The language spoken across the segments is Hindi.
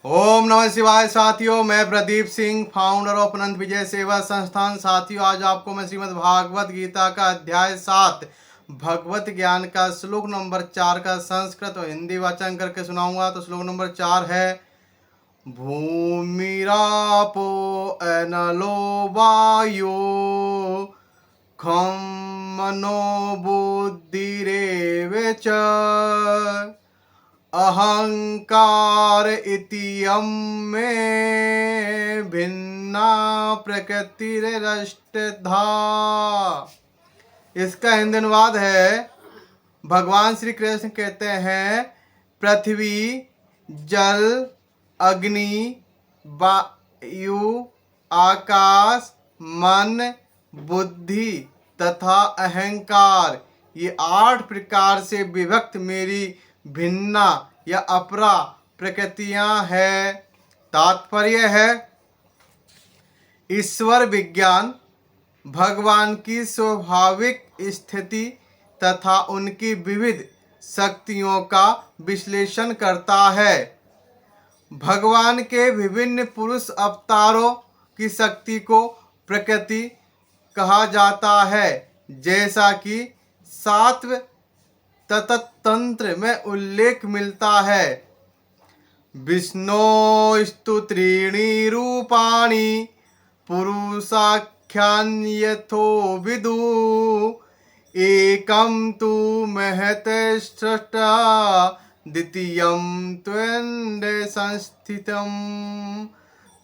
ओम नमः शिवाय साथियों, मैं प्रदीप सिंह, फाउंडर ऑफ अनंत विजय सेवा संस्थान। साथियों, आज आपको मैं श्रीमद् भागवत गीता का अध्याय 7 भगवत ज्ञान का श्लोक नंबर 4 का संस्कृत और हिंदी वाचन करके सुनाऊंगा। तो श्लोक नंबर 4 है, भूमिरापो अनलो वायो खम मनो बुद्धिरेव च अहंकार इतियम में भिन्ना प्रकृतिरष्टधा। इसका हिंदी अनुवाद है, भगवान श्री कृष्ण कहते हैं, पृथ्वी, जल, अग्नि, वायु, आकाश, मन, बुद्धि तथा अहंकार, ये 8 प्रकार से विभक्त मेरी भिन्ना या अपरा प्रकृतियां है। तात्पर्य है, ईश्वर विज्ञान भगवान की स्वाभाविक स्थिति तथा उनकी विविध शक्तियों का विश्लेषण करता है। भगवान के विभिन्न पुरुष अवतारों की शक्ति को प्रकृति कहा जाता है, जैसा कि सात्व तंत्र में उल्लेख मिलता है। विष्णोस्तु त्रीणि रूपाणि पुरुषाख्यान्यथो विदु एकं तु महत् सृष्टा द्वितीयं त्वन्द संस्थितं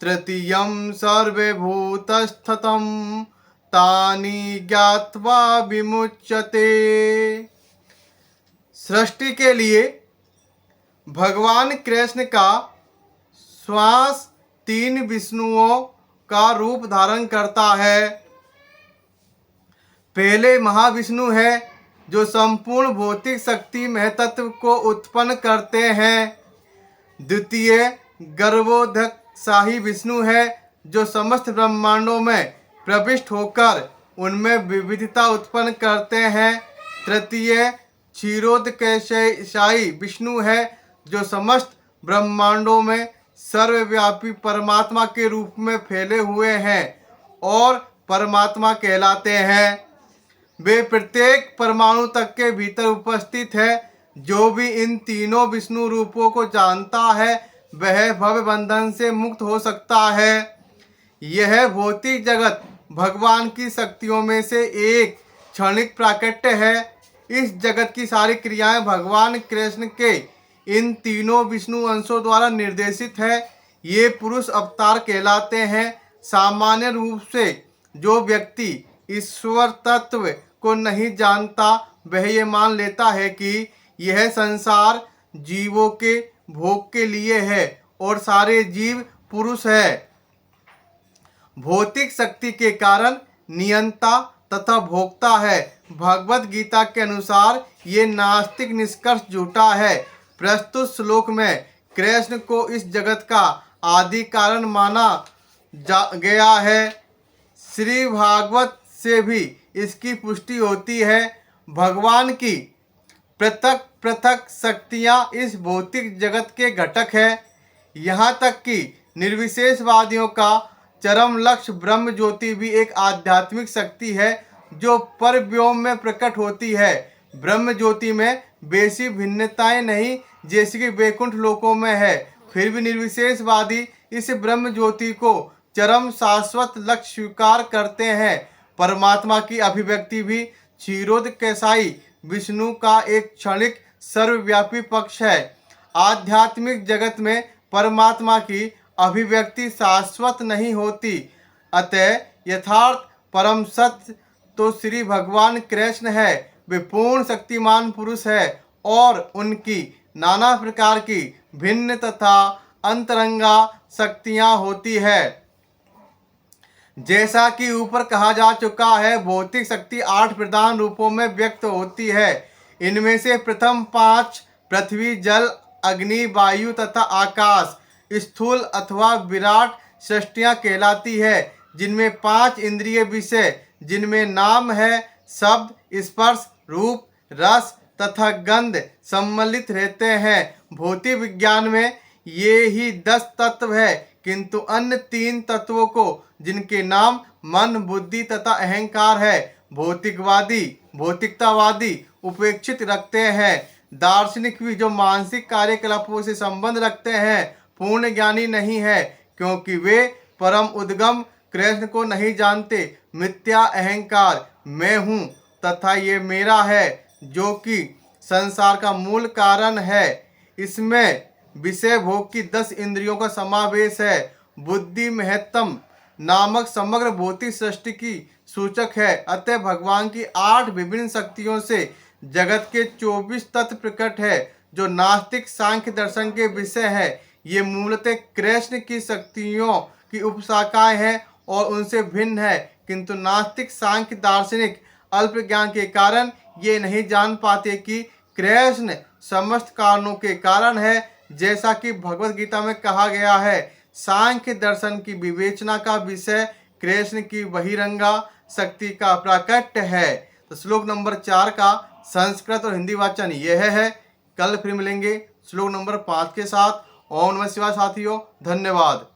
तृतीयं सर्वभूतस्थं तानि ज्ञात्वा विमुच्यते। सृष्टि के लिए भगवान कृष्ण का श्वास 3 विष्णुओं का रूप धारण करता है। पहले महाविष्णु है जो संपूर्ण भौतिक शक्ति महतत्व को उत्पन्न करते हैं। द्वितीय गर्भोदक शाही विष्णु है जो समस्त ब्रह्मांडों में प्रविष्ट होकर उनमें विविधता उत्पन्न करते हैं। तृतीय क्षीरोदकशाही विष्णु है जो समस्त ब्रह्मांडों में सर्वव्यापी परमात्मा के रूप में फैले हुए हैं और परमात्मा कहलाते हैं। वे प्रत्येक परमाणु तक के भीतर उपस्थित है। जो भी इन तीनों विष्णु रूपों को जानता है वह भव बंधन से मुक्त हो सकता है। यह भौतिक जगत भगवान की शक्तियों में से एक क्षणिक प्राकट्य है। इस जगत की सारी क्रियाएं भगवान कृष्ण के इन तीनों विष्णु अंशों द्वारा निर्देशित है। ये पुरुष अवतार कहलाते हैं। सामान्य रूप से जो व्यक्ति ईश्वर तत्व को नहीं जानता वह ये मान लेता है कि यह संसार जीवों के भोग के लिए है और सारे जीव पुरुष है। भौतिक शक्ति के कारण नियंता तथा भोक्ता है। भगवत गीता के अनुसार ये नास्तिक निष्कर्ष झूठा है। प्रस्तुत श्लोक में कृष्ण को इस जगत का आदि कारण माना गया है। श्री भागवत से भी इसकी पुष्टि होती है। भगवान की पृथक पृथक शक्तियाँ इस भौतिक जगत के घटक है। यहाँ तक कि निर्विशेषवादियों का चरम लक्ष्य ब्रह्म ज्योति भी एक आध्यात्मिक शक्ति है जो परव्योम में प्रकट होती है। ब्रह्म ज्योति में बेसी भिन्नताएं नहीं जैसे कि वैकुंठ लोकों में है। फिर भी निर्विशेषवादी इस ब्रह्म ज्योति को चरम शाश्वत लक्ष्य स्वीकार करते हैं। परमात्मा की अभिव्यक्ति भी क्षीरोदकशाही विष्णु का एक क्षणिक सर्वव्यापी पक्ष है। आध्यात्मिक जगत में परमात्मा की अभिव्यक्ति शाश्वत नहीं होती। अतः यथार्थ परम सत्य तो श्री भगवान कृष्ण है। वे पूर्ण शक्तिमान पुरुष है और उनकी नाना प्रकार की भिन्न तथा अंतरंगा शक्तियां होती है। जैसा कि ऊपर कहा जा चुका है, भौतिक शक्ति 8 प्रधान रूपों में व्यक्त होती है। इनमें से प्रथम 5 पृथ्वी, जल, अग्नि, वायु तथा आकाश स्थूल अथवा विराट सृष्टियां कहलाती है, जिनमें 5 इंद्रिय विषय जिनमें नाम है, शब्द, स्पर्श, रूप, रस तथा गंध सम्मिलित रहते हैं। भौतिक विज्ञान में ये ही 10 तत्व है, किंतु अन्य 3 तत्वों को, जिनके नाम मन, बुद्धि तथा अहंकार है, भौतिकवादी, भौतिकतावादी उपेक्षित रखते हैं। दार्शनिक भी जो मानसिक कार्यकलापों से संबंध रखते हैं पूर्ण ज्ञानी नहीं है, क्योंकि वे परम उद्गम कृष्ण को नहीं जानते। मिथ्या अहंकार, मैं हूँ तथा ये मेरा है, जो कि संसार का मूल कारण है। इसमें विषय भोग की 10 इंद्रियों का समावेश है। बुद्धि महत्तम नामक समग्र भौतिक सृष्टि की सूचक है। अतः भगवान की 8 विभिन्न शक्तियों से जगत के 24 तत्व प्रकट है, जो नास्तिक सांख्य दर्शन के विषय है। ये मूलतः कृष्ण की शक्तियों की उपशाखाएं हैं और उनसे भिन्न है, किंतु नास्तिक सांख्य दार्शनिक अल्प ज्ञान के कारण ये नहीं जान पाते कि कृष्ण समस्त कारणों के कारण है। जैसा कि भगवत गीता में कहा गया है, सांख्य दर्शन की विवेचना का विषय कृष्ण की बहिरंगा शक्ति का प्राकट्य है। तो श्लोक नंबर 4 का संस्कृत और हिंदी वाचन यह है। कल फिर मिलेंगे श्लोक नंबर 5 के साथ। ओम नमः शिवाय साथियों, धन्यवाद।